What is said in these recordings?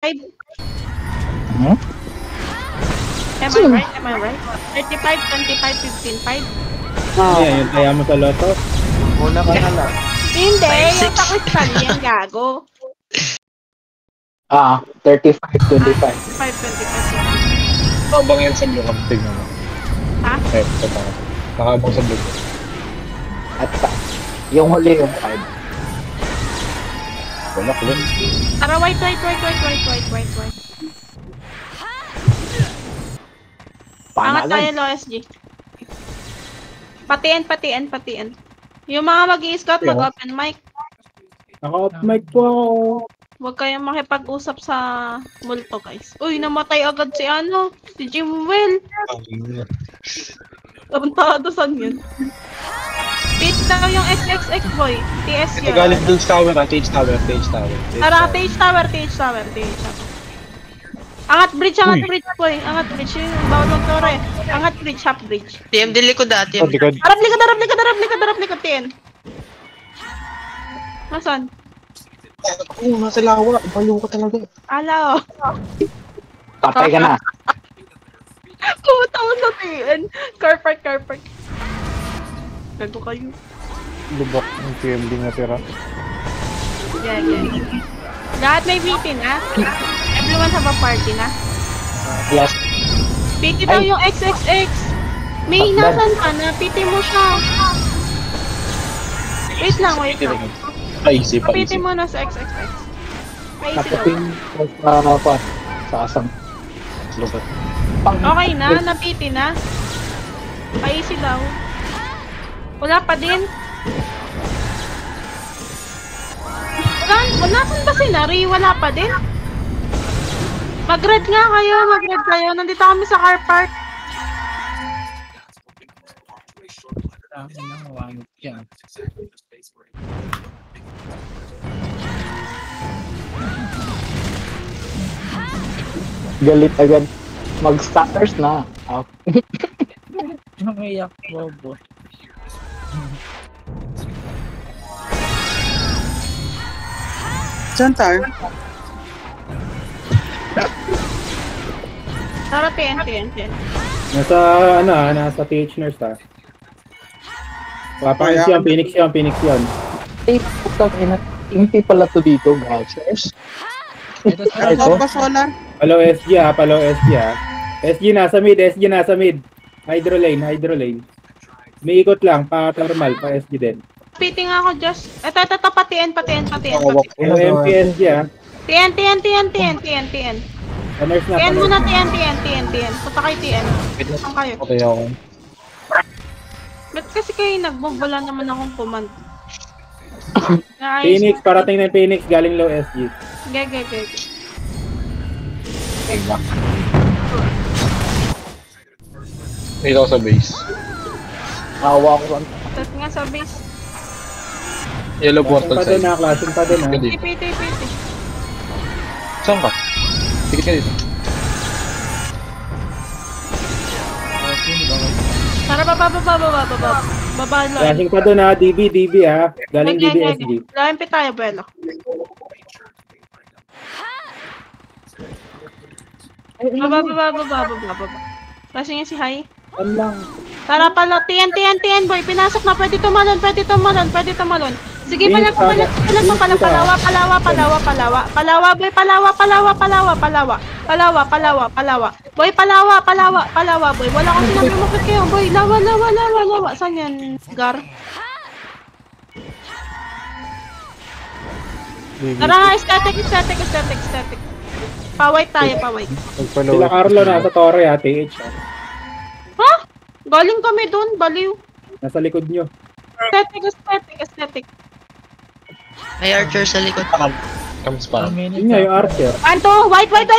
Hmm? Am I right? Am I right? 35, 25, 15, 5? Yan, yung kaya mo sa loto. Muna ka na lang. Hindi, 5, yung sa crystal yan, gago. 35, 25. 5, 25, 15. Nakabang yan sa blue cam. Tignan mo. Ha? Eh, ito pa. Nakabang sa blue cam. At yung huli yung 5. Wala ko lang. Tara, white. Angat tayo, Panalan. low SG. Patiin. Yung mga mag-i-scout, mag-open mic. Naka-off mic po ako. Huwag kayong makipag-usap sa multo, guys. Uy, namatay agad si si Jimwell. Abantado, saan yun? Beat daw yung XXX, boy. TS Ito yun. galing dun sa tower, Tage Tower. Tara, TH tower. Angat bridge, boy. Angat bridge. Yung bawal ng tore. Angat bridge, half bridge. TM din likod dati. Oh, likod. Harap likod, TN. Nasaan? Oo, nasa lawa. Baliw ka talaga. Ala, Patay ka na. Kumataon sa TN. Car park. Gago kayo. Lubak ng PMD na tira. Yeah. Lahat may VP na. Everyone have a party na. Yes. PT daw yung XXX. May nasan ka na? PT mo siya. Wait lang. Pa-easy. PT mo na sa XXX. May easy daw. Naputing sa asam. Lubat. Okay na, napiti na. Pa-easy daw. Wala pa din. Nasaan ba si Nari? Wala pa din. Mag-red nga kayo, Nandito kami sa car park. Galit agad. Mag-starters na. Nangyayak bobo. Saan tayo? Tara, TN. Nasa PH nurse ta. Papakis yan, Phoenix yun. Eh, putang ina. Impi pala to dito, gachers. Ako pa solar? Palo SG ha. SG nasa mid. Hydro lane. May ikot lang, pa-thermal, pa-SG din. PT nga ako, just. Ito, pa-TN. Yung MPNG ha. TN. Nurse na. TN muna, TN. Punta kay TN. Saan kayo? Okay ako. Ba't kasi kayo nag-move? Wala naman akong command. Phoenix, parating ng Phoenix, galing low SG. Gege. Dito ako sa base. Awa ko. Tapos nga sa base. Yellow portal side. Clashing pa din ha. PT. Saan ka? Tikit ka dito. Tara, baba. Baba lang. Clashing pa doon ha. DB ha. Galing DB SG. Lampi tayo, Bella. Baba. Kasi nga si Hai. Lang. Tara pala, TN boy. Pinasok na, pwede tumalon. Sige, palag mo, palawa. Boy, palawa, boy. Wala kang sinabi mo kayo, boy. Lawa. Saan yan, Gar? Tara, static. Pa-white tayo. Sila Carlo nasa Torre ha. TH ha. Ha? Galing kami dun, baliw. Nasa likod nyo. Aesthetic. May archer sa likod. Comes pa. Yun nga yung Archer. Anto, white. Phoenix,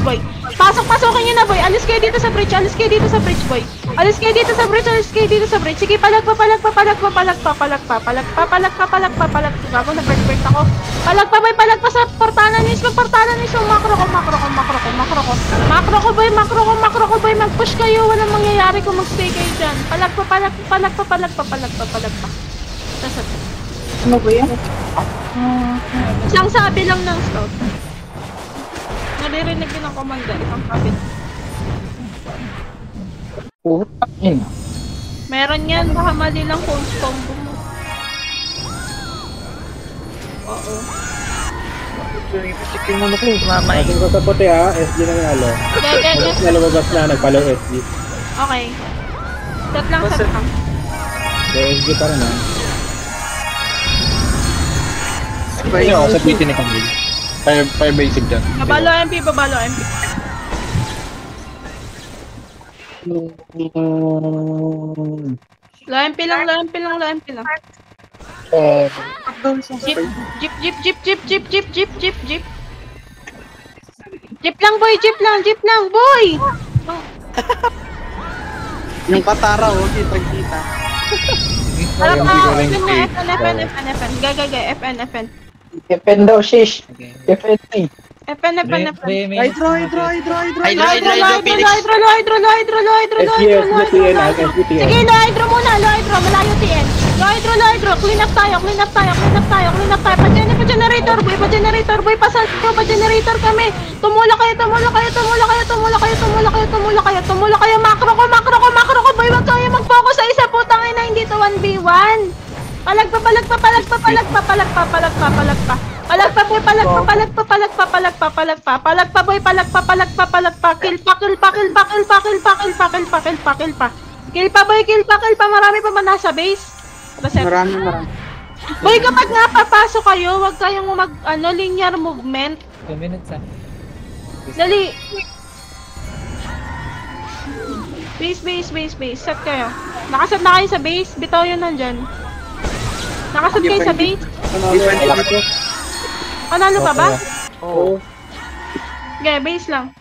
boy. Pasokin nyo na, boy. Alis kayo dito sa bridge, boy. Sige, palag pa. Gago, nag-break ako. Palag pa sa portalan niyo. Makro ko, boy. Mag-push kayo. Walang mangyayari kung mag-stay kayo dyan. Palag pa. Ano ba yan? Isang sabi lang ng scout. Naririnig din ang commander. Isang sabi. Putang ina. Meron yan. Baka mali lang kung combo mo. Oo. Secure mo na ko. Mamay. Atin ko sa puti ha, SG na nanalo. Lumabas na lumabas na, nagpalaw SG. Okay. Set lang, set lang. So SG pa rin ha. Pwede ako sa PT ni Camille. Fire basic dyan. Babalo MP, babalo MP. Low MP lang, low MP lang, low MP lang. Jeep, jeep, jeep, jeep, jeep, jeep, jeep, jeep, jeep, jeep. Jeep lang boy, jeep lang boy! Yung katara, oh, kita-kita. Harap Yung na, galing FN, kay- FN. Gagagay, FN. Defend daw, shish. Defend me. FN. Hydro, hydro. SG, SG, TN ha, SG, TN. Sige, low hydro muna, malayo TN. Low hydro, clean up tayo. Pa-generator boy, pa-generator kami. Tumula kayo, macro ko, boy, wag kayo mag-focus sa isa, putang ina, hindi to 1v1. Palagpa. Kill pa, marami pa man nasa base. Reset. Marami. Boy, kapag nga papasok kayo, wag kayong linear movement. 2 minutes ah. Dali. Base. Set kayo. Nakaset na kayo sa base. Bitaw yun nandyan. Nakaset kayo sa base. Panalo pa ba? Oo. Okay, base lang.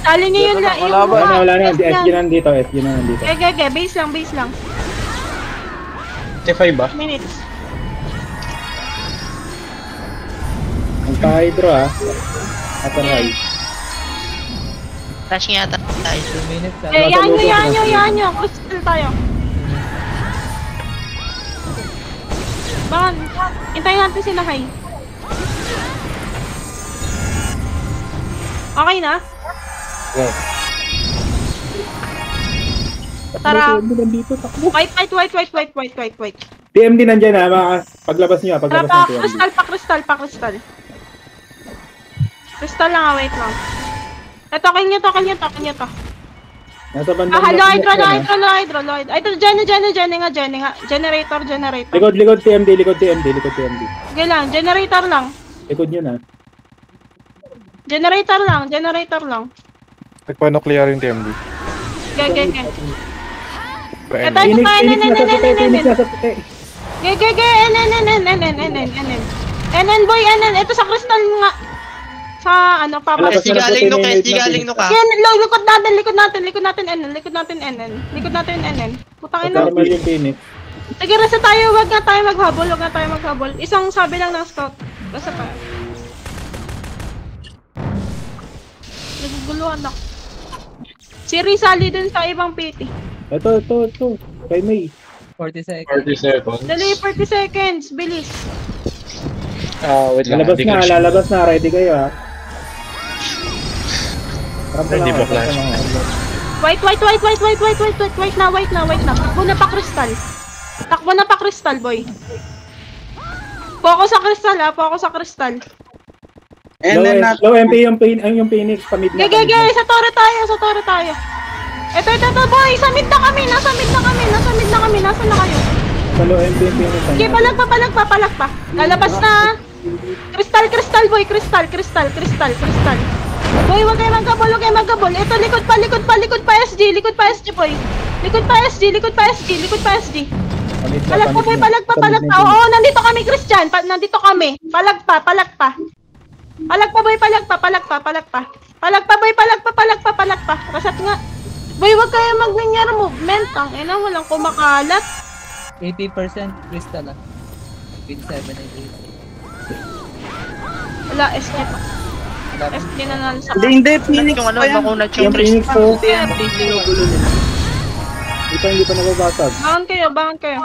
Tali niyo yun lang. Wala na, SG na nandito, SG na nandito. Okay, base lang. T5 ba? Minutes. Ang pa-hydro ha. Upper high. Flash nga yata tayo. 2 minutes ah. Eh, yan nyo. Crystal tayo. Baka, hintayin natin si Nahay. Okay na? Okay. Tara. Nandito, takbo. White. TMD nandyan ha, paglabas nyo ha, Tara paglabas pa, ng TMD. crystal. Crystal lang wait lang. Ito, kanya to. Nasa bandang Low left yan, ha. hydro. Ito, Jenny nga. Generator. Likod TMD. Sige lang, generator lang. Likod nyo na. Generator lang. Nagpa-nuclear yung TMD. Okay. Ito, Phoenix nasa puti. NN boy. Ito sa crystal nga. Sa papa. Labas SG na galing no ka, puti, SG galing no ka. Yan, likod natin NN. Putang ina. Thermal yung Phoenix. Sige, rasa tayo, wag na tayo maghabol. Isang sabi lang ng scout. Rasa tayo. Naguguluhan ako. Si Rizali dun sa ibang PT. Ito. Kay May. 40 seconds. 40 seconds. Dali, 40 seconds. Bilis. Wait lang. Lalabas na. Ready kayo ha. Hindi pa flash. White na. Takbo na pa crystal, boy. Focus sa crystal. Low MP yung Phoenix, pamid na. Gege, sa torre tayo. Ito, boy. Sa mid na kami. Nasa mid na kami. Nasaan na kayo? Sa low MP yung Phoenix. Okay, palagpa. Lalabas na. Crystal, boy. Crystal. Boy, wag kayo magkabol. Ito, likod pa, SG, boy. Likod pa, SG. Palagpa, boy, palagpa. Oo, nandito kami, Christian. Nandito kami. Palagpa. Palagpa, boy, palagpa. Kasat nga. Boy, wag kayo mag-linear movement. Ang ina, walang kumakalat. 80% crystal ah. 27 and 80. Wala, SG pa. SG na lang sa Hindi, Phoenix Yung pa yan. makunat Yung yung Phoenix crystal. po. Hindi pa nababasag. Bangon kayo.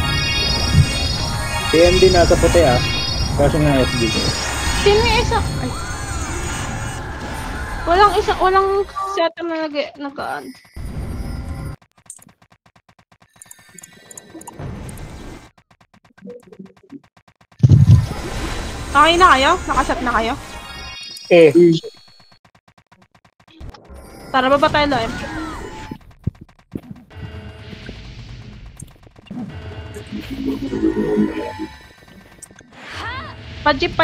PMD nasa puti ah. Kasi ng SG. Sino yung isa? Ay. Walang setter na nag-aan. Okay na kayo? Nakaset na kayo? Tara, baba tayo live. Pajip.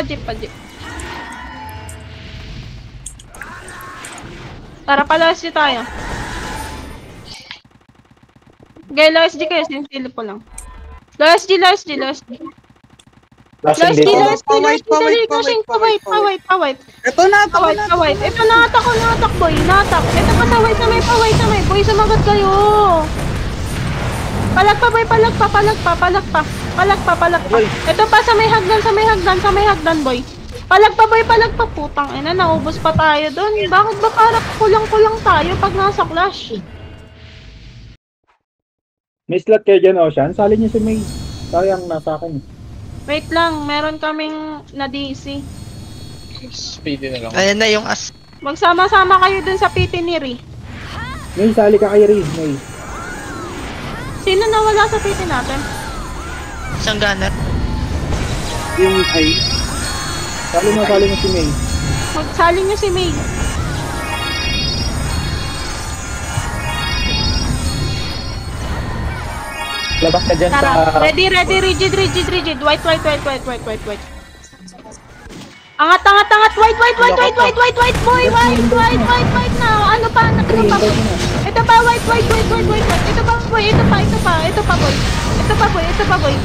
Tara, pala-SG tayo. Okay, low-SG kayo. Sinisili po lang. Low-SG. Flashing dito. Pawait. Ito na. Ito, natak, boy. Natak. Ito pa sa white na may. Boy, sumagot kayo. Palag pa, boy. Palag pa. Ito pa sa may hagdan, boy. Palag pa. Putang ina, naubos pa tayo doon. Bakit ba parang kulang tayo pag nasa clash? May slot kayo dyan, Ocean. Sali niyo si May. Sayang, nasa akin. Wait lang, meron kaming na-DC. Speedy na lang. Ayan na yung as. Magsama-sama kayo dun sa PT ni Ri. May, sali ka kay Riz, May. Sino nawala sa PT natin? Isang gunner. Yung ay. Sali mo si May. Magsali nyo si May. Labas ka dyan Tara, sa... ready, rigid. White. Angat, white, boy, white na. Ano pa? Ito pa, white. Ito pa, boy.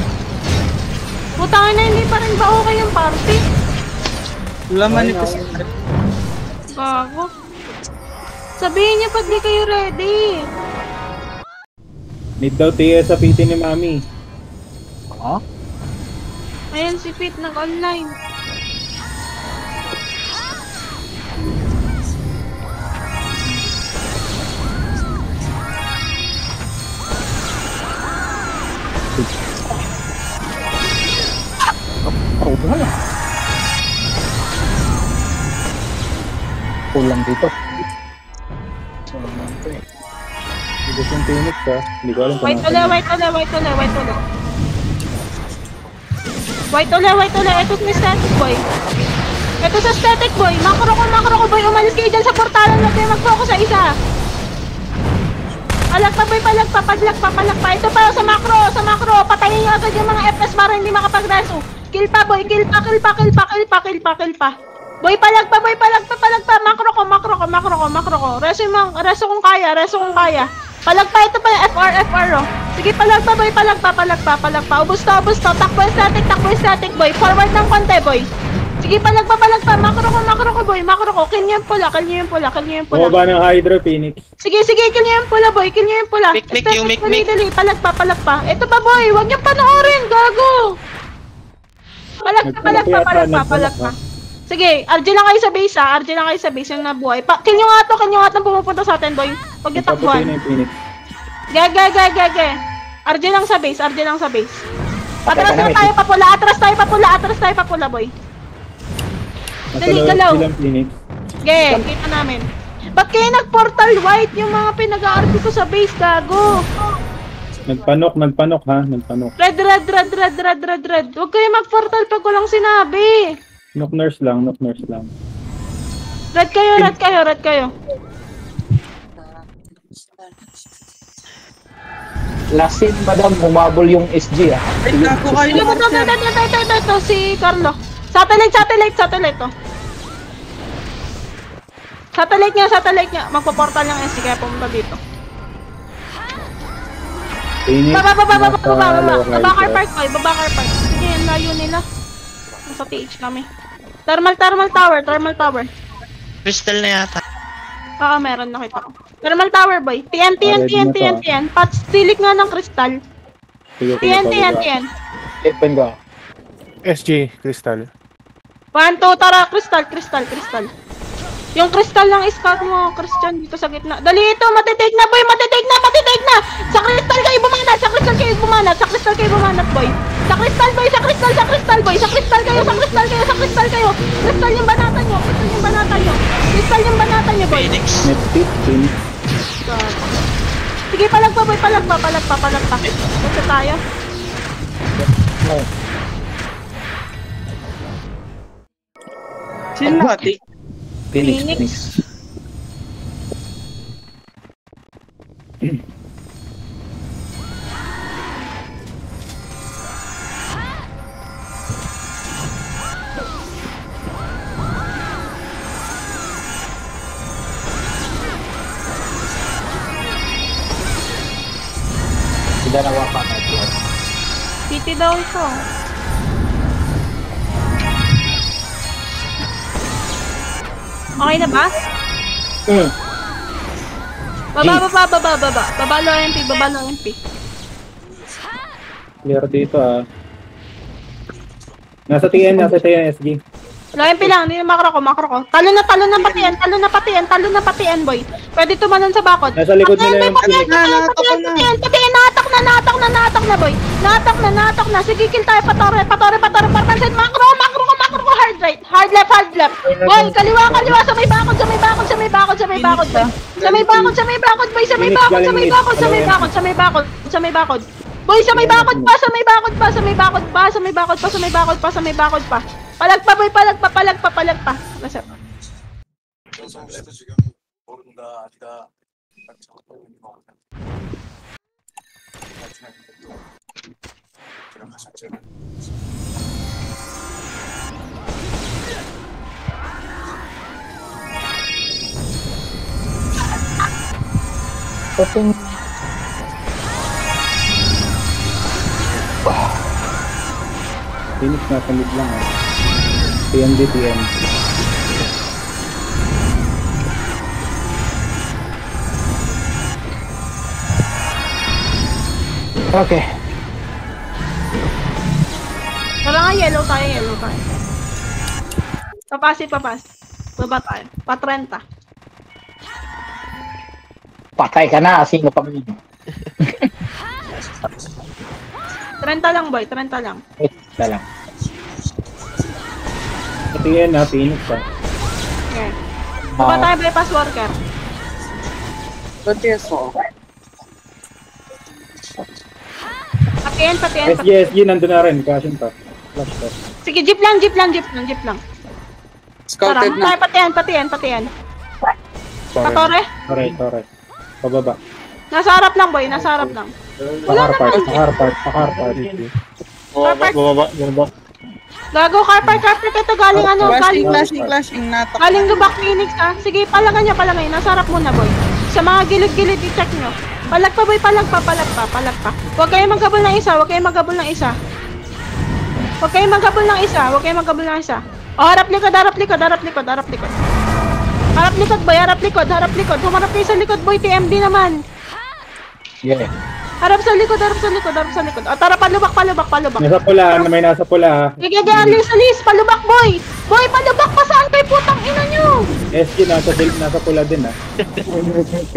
Putangin na, hindi pa rin ba okay yung party? Laman ito. Bago. Sabihin niyo pag di kayo ready. Need daw TS sa PT ni Mami. Ayan si Pete nag-online. Kulang dito. Ibig yung Phoenix ha. Hindi ko alam kung White ulit. Ito sa static boy. Makro ko boy. Umalis kayo dyan sa portalan natin. Mag-focus sa isa. Palag pa. Ito pa sa macro. Patayin nyo agad yung mga FPS para hindi makapag-reso. Kill pa boy. Kill pa. Boy, palag pa. Makro ko. Reso kung kaya. Palag pa, ito pa yung FR, oh. Sige, palag pa, boy. Ubus to. Takbo yung static, boy. Forward ng konti, boy. Sige, palag pa. Makro ko, boy. Kill nyo yung pula. bumaba ng Hydro Phoenix. Sige, kill nyo yung pula, boy. Make. Dali. Palag pa. Ito pa, boy. Huwag nyo panoorin, gago. Palag pa. Sige, RJ lang kayo sa base, yung nabuhay. Kill nyo nga to pumupunta sa atin, boy. Huwag nyo takbuhan. Gage. RJ lang sa base. Atras tayo pa pula, boy. Dali, galaw. Ge, kita namin. Ba't kayo nag-portal white yung mga pinag-aarti ko sa base, gago? Nagpanok ha. Red. Huwag kayo mag-portal pag walang sinabi. Knock nurse lang. Red kayo. Lasin, madam, bumabol yung SG ah. Ay, gago kayo naman, sir. Ito, si Carlo. Satellite to. Satellite niya. Magpo-portal ng SG kaya pumunta dito. Phoenix. Baba car park. Sige, yung layo nila. Nasa TH kami. Thermal tower. Crystal na yata. Oo, meron, nakita ko. Thermal tower, boy. TNT. Silik nga ng crystal. TNT. Open ko. SG, Crystal. 1, 2, tara, crystal. Yung crystal lang scout mo, Christian, dito sa gitna. Dali ito, matitake na, boy, matitake na! Sa crystal kayo bumanat, boy. Sa crystal boy, sa crystal boy, sa crystal kayo. Crystal yung banata nyo, crystal yung banata nyo boy. Phoenix. Net Phoenix. Sige, palagpa boy, palagpa. Basta tayo. Sino natin? Phoenix. Dalawa pa natin. City daw ito. Okay na ba? Baba lo MP. Clear dito ah. Nasa TN SG. Lo MP lang, hindi na makro ko. Talo na pati yan boy. Pwede tumalon sa bakod. Nasa likod nila yung Patian, natak na boy. Natak na. Sige, kill tayo, patore. Partansin, makro ko, hard left. Boy, kaliwa, sa may bakod. Sa may bakod, boy. Sa may bakod. Boy, sa may bakod. Palagpa, boy, palagpa. Nasa. Phoenix nasa mid lang ah. TMD. Okay. Tara nga, yellow tayo. Papas. Baba tayo. Pa-30. Patay ka na. Sino pa mo? 30 lang, boy. 30 lang. Ito lang. Sa TN ah, Phoenix ah. Okay. Baba tayo, bypass worker. Pati so. Patiyan. SG nandun na rin. Caution pa. Flash pa. Sige, jeep lang. Scouted Tara, na. patiyan. Patore. Tore. Pababa. Nasa harap lang, boy. Nasa harap lang. Car part. Bumaba. Gago, car park. Ito galing Clashing natak. galing Lubak Phoenix, ha? Sige, palagay. Nasa harap muna, boy. Sa mga gilid-gilid, i-check nyo. Palagpa, boy. Palagpa. Huwag kayong maghabol ng isa. Huwag kayong maghabol ng isa. O, harap likod. Harap likod. Humarap kayo sa likod, boy. TMD naman. Yeah. Harap sa likod. O, tara, palubak. May nasa pula ah. Sige, alis. Palubak, boy. Boy, palubak pa saan kay putang ina nyo. SG nasa pula din ah.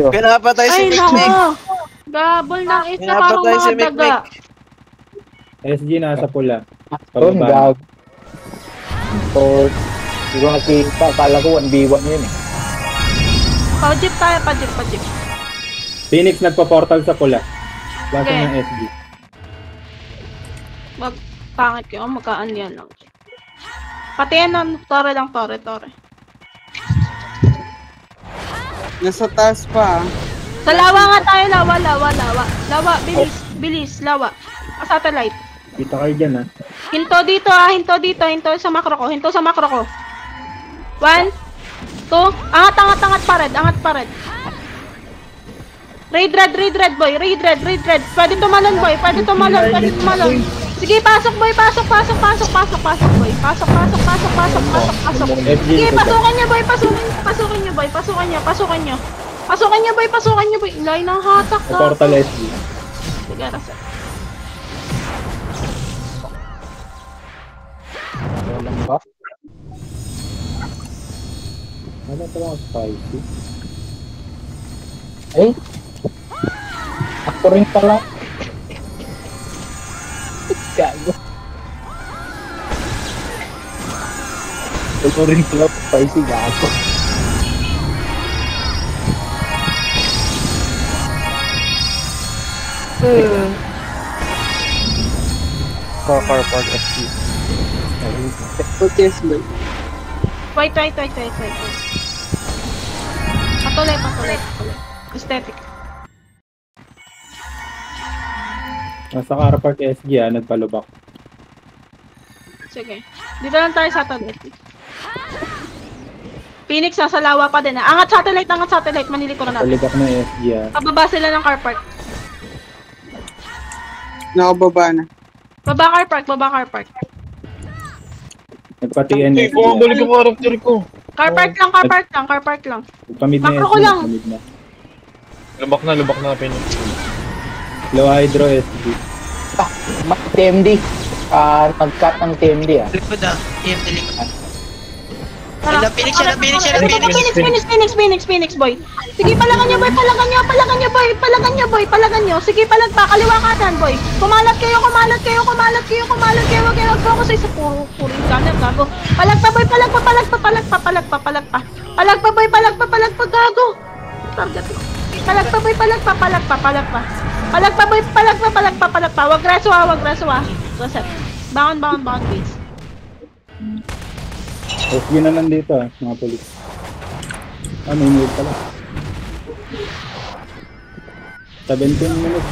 Pinapatay si Ay, Mikmik. nako. Gabol ng isa parang Pinapatay si mga daga. SG nasa pula. Doon, Pababa. gag. So, hindi ko nakita. Akala ko 1v1 yun eh. Pa-jeep tayo. Phoenix nagpa-portal sa pula. Basta Okay. ng SG. Wag pangit yun. Magkaan yan lang. Pati yan ng tore. Nasa taas pa. Sa lawa nga tayo. Lawa. Bilis. Lawa. Satellite. Kita kayo dyan ah. Hinto dito. Hinto sa makro ko. 1, 2. Angat pa red. Raid red, boy. Pwede tumalon, boy. Sige, pasok, boy. Pasok, boy. Pasok. SG Sige, likod ah. pasukan niyo, boy. Pasukan niyo, boy. Ilay ng hatak Sa ka. portal SG. Sige, rasa. Walang buff. Ano ito mga spicy? Ay. Ako rin pala. Gago. Ito rin pala spicy gago. Car park SC. Protest mo. Wait. Patuloy. Aesthetic. Nasa car park SG nagpalubak. Sige. Dito lang tayo satellite. Phoenix, nasa lawa pa din. Angat satellite. Manilikuran natin. Palubak ng SG Pababa sila ng car park. Nakababa na. Baba car park. Nagpa-TN Hindi, SG bumabalik yung character ko. Car park lang. Pamid na Makro SG. ko lang. Pamid na. Lubak na Phoenix. Low hydro SG. TMD. Nag-cut ng TMD ah. Likod ah. EMT likod. Tara. Phoenix, Phoenix, boy. Sige, palagan nyo, boy. Palagan nyo. Sige, palag pa. Kaliwa kanan, boy. Kumalat kayo. Huwag kayo mag-focus sa isa. Puro gunner, gago. Palag pa, boy. Palag pa, boy. Gago. Target mo. Palag pa, boy. Palag pa. Wag reso, Reset. Bangon, please. SG na nandito mga polis. May move pala. 17 minutes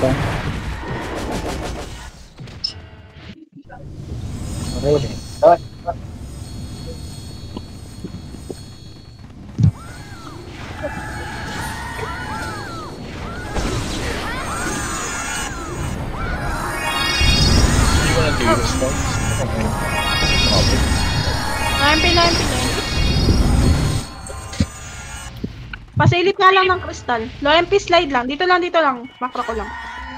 Okay. MP. Pasilip nga lang ng kristal. Low MP slide lang. Dito lang. Makro ko lang.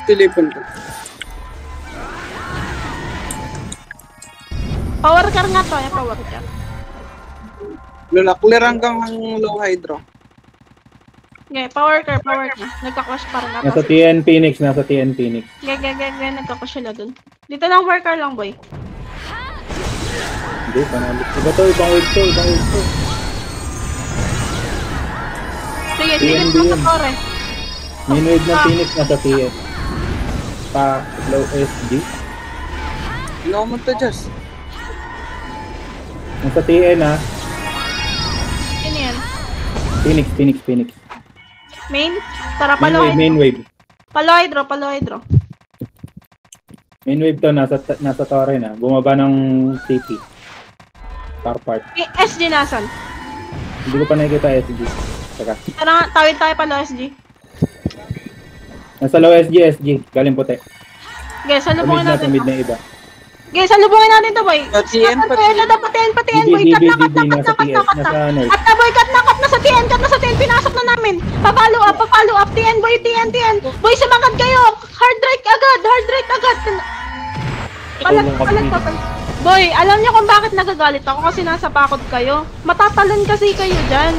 Telepon ko. Power car nga to. Power car. Clear hanggang low hydro. Okay, power car. Nagka-crash pa rin nga. Nasa TN Phoenix. Nagka-crash sila dun. Dito lang worker lang, boy. Hindi, panalo. Ibang wave to. Sige, mo sa torre. Main wave ng Phoenix nasa TN. Pa low SG. Ano mo to, Jess? Nasa TN Ano yan? Phoenix. Main? Tara, palo Main wave. Palo hydro. Main wave to, nasa torre na. Bumaba ng city. Car park. SG nasan? Hindi ko pa nakikita SG. Teka. Tara, tawid tayo palo SG. Nasa low SG. Galing puti. Okay, salubungin natin. Mid na iba. Okay, salubungin natin to, boy. Patiin. Patiin, boy. Cut na. Nasa TS. Nasa north. Cut na, boy. Cut na sa TN. Pinasok na namin. Papalo up. TN, boy. Boy, sumakad kayo. Hard right agad. Palag. Boy, alam niyo kung bakit nagagalit ako kasi nasa pakod kayo. Matatalon kasi kayo dyan.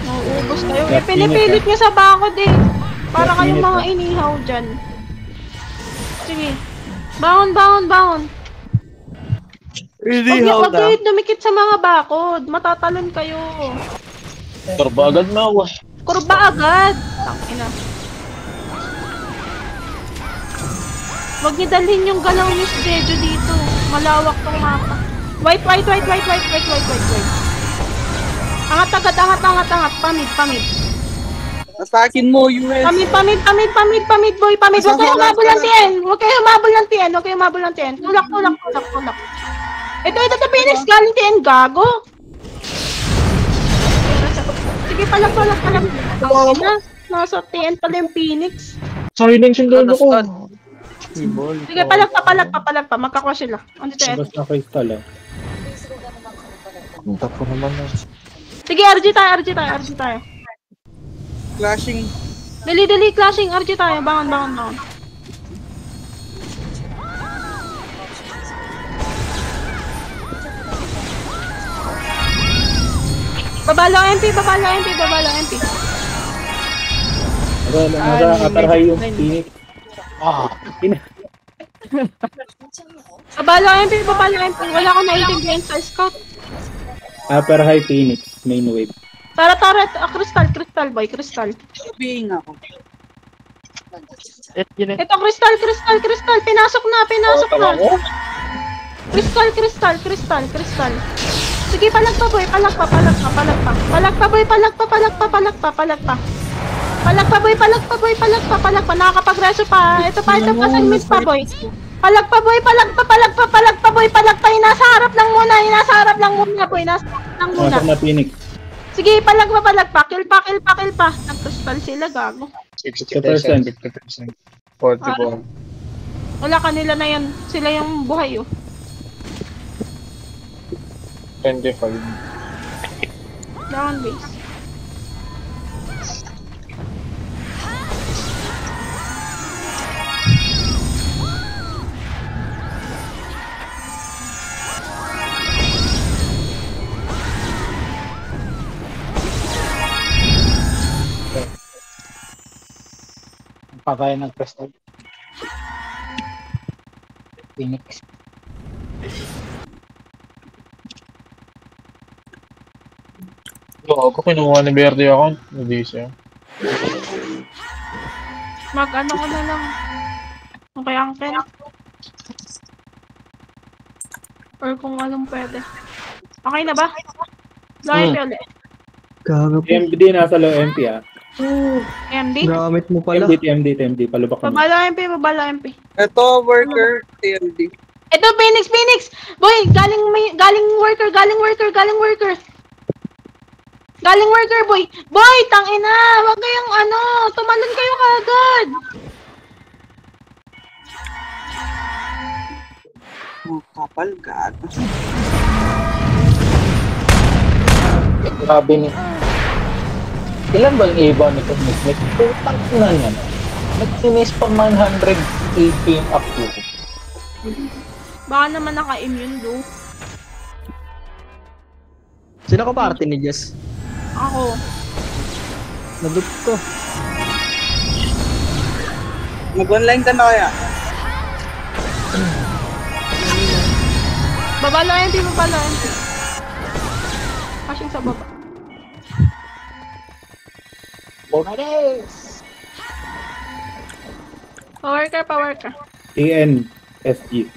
Nauubos kayo. Pinipilit niyo sa bakod eh. Para kayong mga inihaw dyan. Sige. Bangon. Huwag kayo dumikit sa mga bakod. Matatalon kayo. Turba agad na ako. Kurba agad. Tangina. Huwag niyo dalhin yung galaw niyo si Jeju dito. Malawak tong mapa. White. Angat. Pamid. Atakin mo, US. Pamid, boy. Huwag kayo humabol ng TN. Tulak. Ito, Phoenix. Galing TN, gago. Sige, palag. Nasa TN pala yung Phoenix. Silence yung lolo ko. Sige, palag pa. Magkakwa sila. Andito tayo. Basta crystal Tap ko naman na. Sige, RG tayo. Flashing. Dali, clashing. RG tayo. Bangon. Babalo MP. Nasa upper high yung Phoenix. Babalo MP, babalo MP. Wala ko naintindihan sa scout. Upper high Phoenix, main wave. Tara, crystal boy, crystal. Being ako. Ito, crystal. Pinasok na. Crystal. Sige, palagpa boy, palagpa. Nakakapagreso pa. Ito pa, sagmit pa boy. Palagpa boy. Nasa harap lang muna boy. Masok na Phoenix. Sige, palagpa. Kill pa. Nag-crystal sila, gago. 60%, 50%, 44. Wala kanila na yan. Sila yung buhay, oh. 25. Down base. Pagaya ng crystal. Phoenix. Oo, ako kinuha ni Verde account. Hindi siya. Mag-ano ko na lang. Okay, uncle. Or kung anong pwede. Okay na ba? Low MP ulit. Gago po. TMD nasa low MP ah. MD? Gamit mo pala. TMD. Palubak kami. Babalo MP. Ito, worker, TMD. Ito, Phoenix! Boy, galing worker. Galing worker, boy. Boy, tangina! Wag kayong tumalon kayo kagad. Oh, kapal, gato. Grabe ni. Ilan ba ang iba nito? Putang na yan. Nag-finish pa 118 up to. Baka naman naka-immune, do. Sino ka party ni Jess? Ako. Nadup ko. Mag-online ka na kaya? Babalo MP. Passing sa baba. Bonades! Power ka. TN, SG.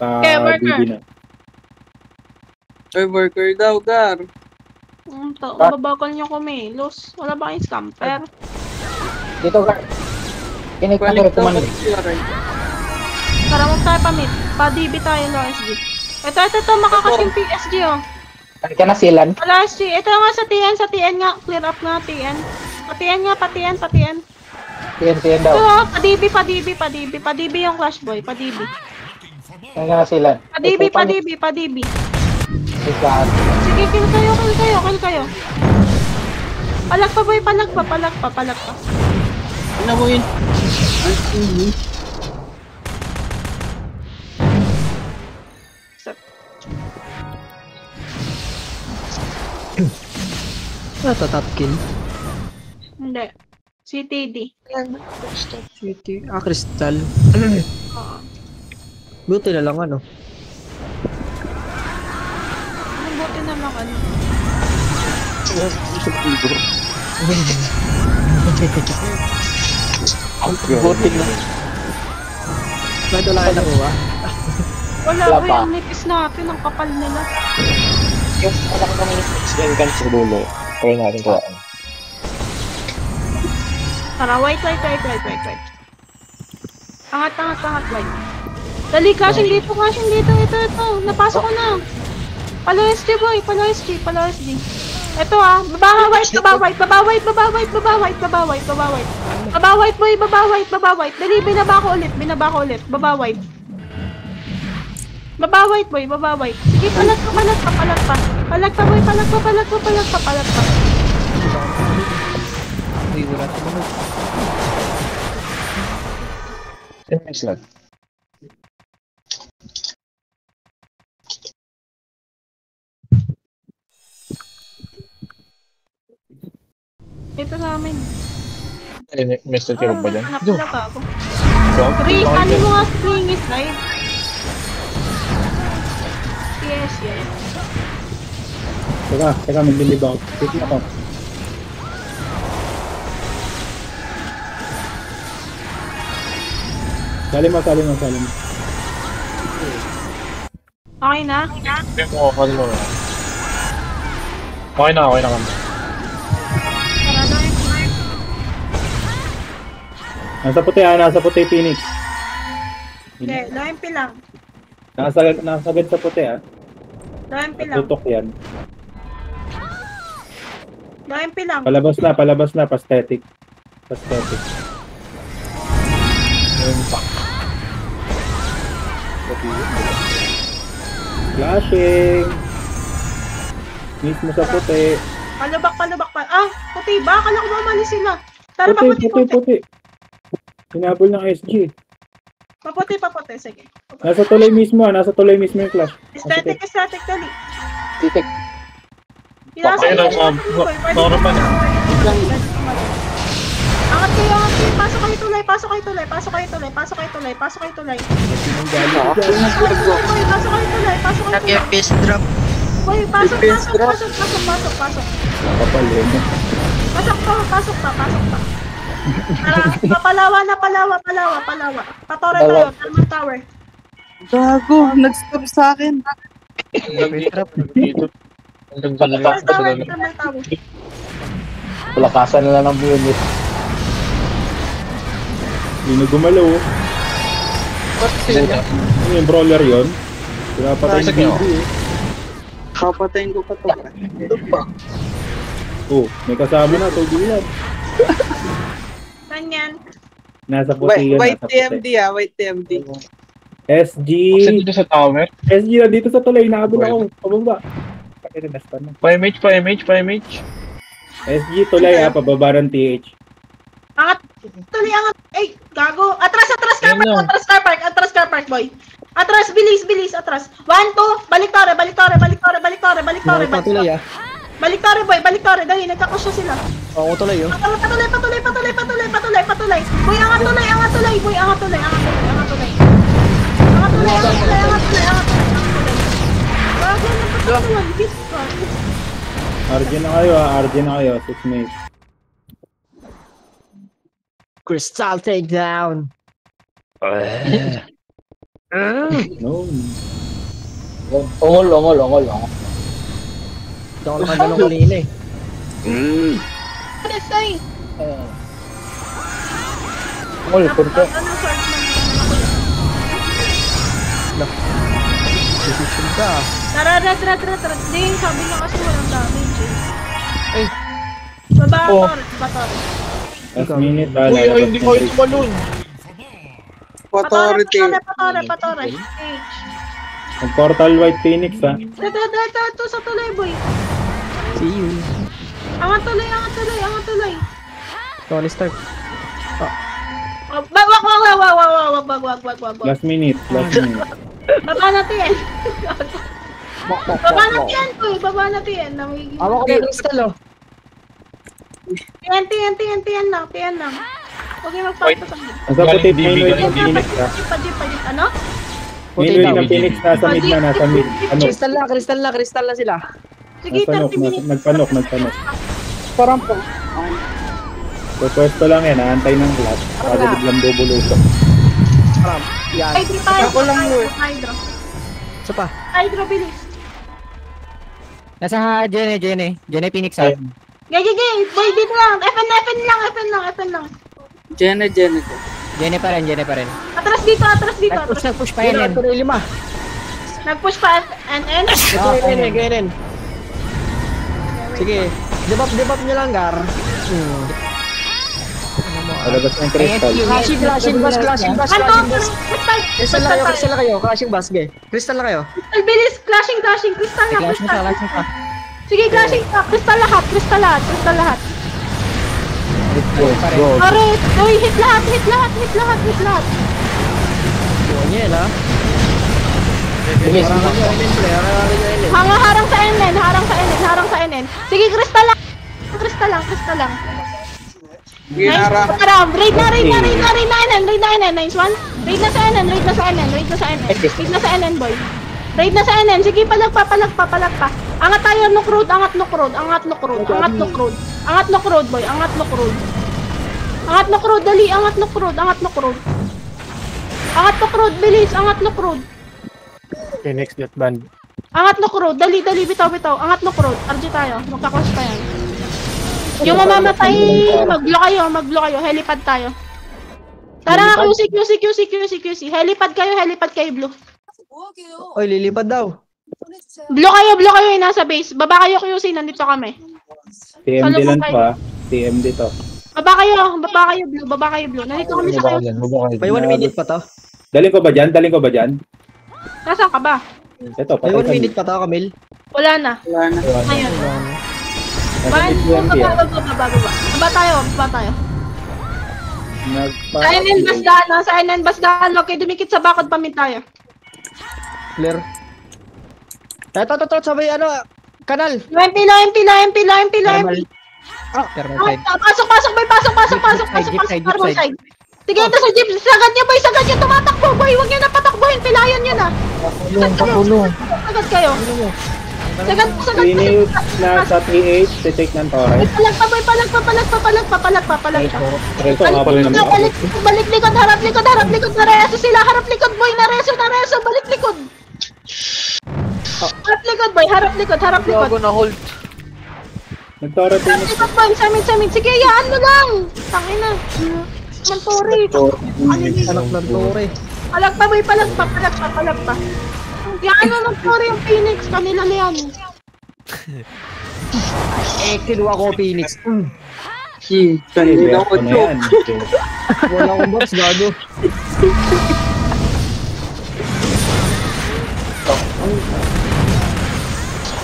Okay, worker. BB na. Ay, worker daw, Gar. Babakal niyo kami. Los, wala ba kayong scamper? Dito ka. Kinig ka Balik daw kumanig. kasi yun. Tara, mag tayo pa-mid. Pa-DB tayo low SG. Ito, makakasing PSG, oh. Kaya ka na silan. Wala SG. Ito nga sa TN nga. Clear up nga, TN. Pa-TN. Tiyan Ito, daw. pa-DB yung Clash Boy. Pa-DB. Kaya ka na silan. Pa-DB. Sikat. Sige, kill kayo. Palagpa, boy. Palagpa. Ano mo yun? Ay, Top kill. Hindi. CTD. City. Crystal. Oo. Buti na lang ano. Anong buti naman Buti na. Bakit wala kayo nakuha? Wala Wala ba pa. yung nipis natin, ang kapal nila. Yung wala ka kami yung guns sa dulo. Try natin ko. Tara, white. Angat, white. Dali, crashing dito. Ito. Napasok ko na. Palo SG, boy. Palo SG. Ito baba white. Baba white. Dali, binaba ko ulit. Baba white. Sige, palag pa. Palag pa, boy. Palag pa. Uy, wala tumunog. Next slot. Ito sa amin. Mr. Kirog ba dyan? Hanap na ako. Chris, ano mo nga slingis, right? Yes, yes. Teka, maglilib ako. Sit na ako. Sali mo. Okay na? Okay na kami. Tara na. Nasa puti, Phoenix. Okay, LMP lang. Nakasagad sa puti, LMP lang. Tutok yan. LMP lang. Palabas na, pathetic. Flashing! Mismo sa puti. Palubak pa. Ah, puti ba? Akala ko mamali sila. Tara, paputi. Puti. Hinabol ng SG. Paputi. Sige. Nasa tuloy mismo yung flash. Static, dali. Titik. Ayun ang normal. Angat kayo. Pasok kayo tulay. Pasok kayo tulay. Pasok kayo tulay. Nag-FPS drop. Boy, pasok. Pasok pa. Tara, palawa. Patore tayo, Thermal Tower. Gago, nag-stop sa akin. Dito. Thermal Tower. Palakasan na lang ng unit. Hindi na gumalaw. Ano yung brawler yun? Pinapatay ng BB Papatayin ko pa to. Oh, may kasama na, tubilan. Saan yan? Nasa puti yan, White nasa puti. TMD white TMD. SG! Kasi dito sa tower. SG, nandito sa tuloy, nahabol ako. Pababa. Pakita, nastan na. 5 H. SG, tulay pababa ng TH. Angat. Ay, gago. Atras, car park, boy. Atras, bilis, atras. 1, 2, balik tore. Patuloy Balik tore, dali, nagkakusya sila. Oo, tuloy yun. Patuloy. Boy, angat tuloy. Boy, angat tuloy. Gago, RG na kayo, 6 mates. Crystal takedown. No. Ongol. Hindi ako nakadalong kanina eh. Ongol, kurto. Decision ka. Tara. Hindi, sabi niya kasi walang damage eh. Ay. Baba, Oh. tore. Last minute, Hindi ko ito malun. Authority. Patore. Mag-portal white Phoenix, Ito sa tuloy, boy. See you. Angat tuloy. Tony Stark. Wag. Last minute. Baba natin yan. Baba natin yan. Awa ko kay Crystal oh. TN lang. Huwag yung magpapasang. Nasa puti, Pinoy ng Phoenix, Jeep. Ano? Pinoy ng Phoenix, nasa mid. Ano? Crystal na sila. Sige, 30 minutes. Nagpanok. Parang po. Pwesto lang yan, naantay ng class. Para biglang bubulutok. Param. Yan. Hydro tayo. Ako lang yun. Hydro. Isa pa. Hydro, bilis. Nasa Jenny Phoenix ah. Gay. Boy, dito lang. FN lang. Jenny. Jenny pa rin. Atras dito. Nag-push pa yan. Nag-push pa NN. Ganyan. Sige. Debop nyo lang, Gar. Palabas ng crystal. Clashing bus. Crystal na kayo. Clashing bus, ge. Crystal na kayo. Crystal, bilis. Clashing, dashing. Crystal na. Clashing pa. Sige, clashing pa. Crystal lahat. Go. Pare, uy, hit lahat. Yun ha. Bilis. Harang sa NN. Sige, crystal lang. Ginara. Raid na NN. Nice one. Raid na sa NN boy. Raid na sa NN. Sige, palagpa. Angat tayo, Nook Road. Angat Nook Road, boy. Angat Nook Road, dali. Angat Nook Road, bilis. Angat Nook Road. Okay, next death band. Angat Nook Road, dali. Bitaw. Angat Nook Road. RG tayo. Magkakos pa yan. Yung mamamatay, maglo kayo. Helipad tayo. Tara, QC. Helipad kayo, Blue. Oy, lilipad daw. Blue kayo, nasa base. Baba kayo, QC, nandito kami. TMD lang to ah. TMD to. Baba kayo, Blue. Nandito kami sa kayo. May 1 minute pa to. Daling ko ba dyan? Nasaan ka ba? Ito, May 1 patay minute pa to, Camille. Wala na. Ngayon. Baba tayo. Sa NN Basdahan. Okay, dumikit sa bakod pa tayo. Clear. Ito, sabay kanal. MP. Thermal side. Pasok, boy. Thermal side. Sige, ito sa jeep. Sagad niya, tumatakbo, boy. Huwag niyo na patakbuhin. Pilayan niyo na. Sagad kayo. Sagad. Ini na sa T8, take ng Torres. Palagpa, boy. Palagpa. Balik likod, harap likod. Nareso sila. Harap likod, boy. Nareso. Balik likod. Harap likod. Gago na hold. Nagtoro Harap likod, boy. Samin. Sige, yaan mo lang. Tangina. Mantori. Anak ng tore. Palagpa, boy. Palagpa. Yaan mo ng Tori yung Phoenix. Kanila na yan. Kinuha ko Phoenix. Kanina ko joke. Wala akong box, gago.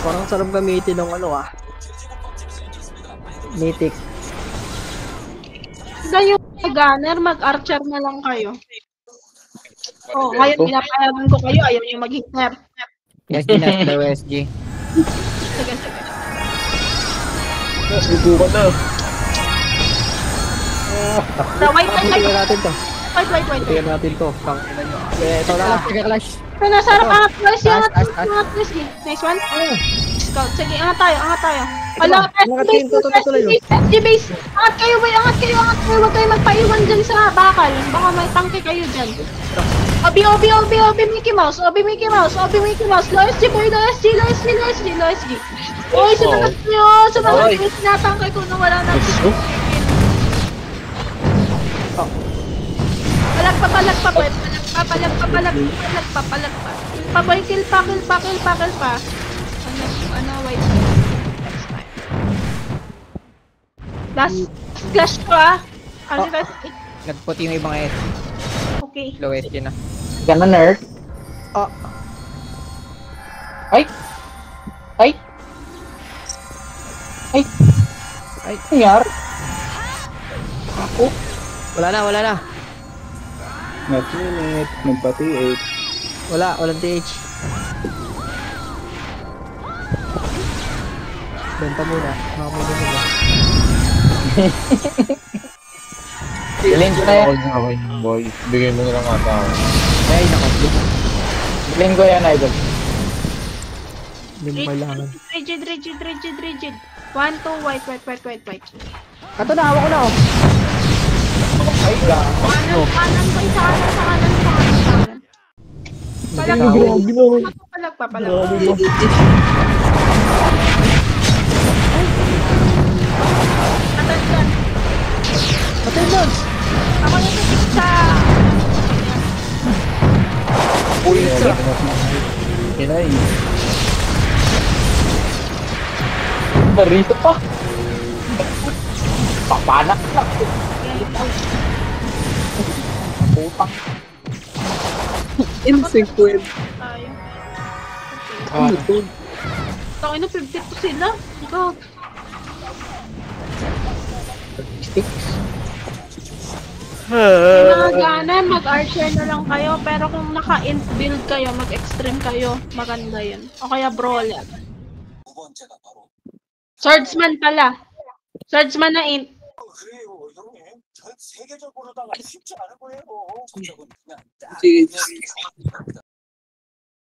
Parang sarap gamitin ng Mythic. Yung gunner, mag-archer na lang kayo. Oh, ngayon pinapayagan ko kayo, ayaw niyo mag-hitner. SG na, SG. Sige. Subukan na. Wait. Tingnan natin to. Wait. Tingnan natin to. Tangina nyo. Ito na. Clash. Ito na, sarap, angat please. Nice one. Scout, sige, angat tayo. Ala, SG base. Angat kayo, boy. Huwag kayo magpaiwan dyan sa bakal. Baka may tangke kayo dyan. Obi, Mickey Mouse. Low SG, boy. Low SG. Uy, sumagat nyo. Sinatangkay ko na wala na. Palagpa, boy. Palagpa. Paboy, kill pa. Wait. Last flash ko Nagputi yung ibang S. Okay. Low SG na. Gana nerd. Ay. Nangyari? Wala na. Last minute, nagpa-T8. Walang TH. Benta muna. Makamunin nila. Bilhin ko na yan. Okay, boy. Bigay mo na lang ata ako. Ay, nakaslo. Bilhin ko yan, idol. Hindi mo kailangan. Rigid. 1, 2, wait. Kato na, hawak ko na Kanan ko, sa kanan. Palagpa. Attendance! Ako na sa Kinay. Narito pa. Papanak na. Putang. Insequent. tayo. Ano to? Tangin na 52 sila. God. Mga gana, mag-archer na lang kayo, pero kung naka-int build kayo, mag-extreme kayo, maganda yun. O kaya brawler. Swordsman pala. Swordsman na int. Sige.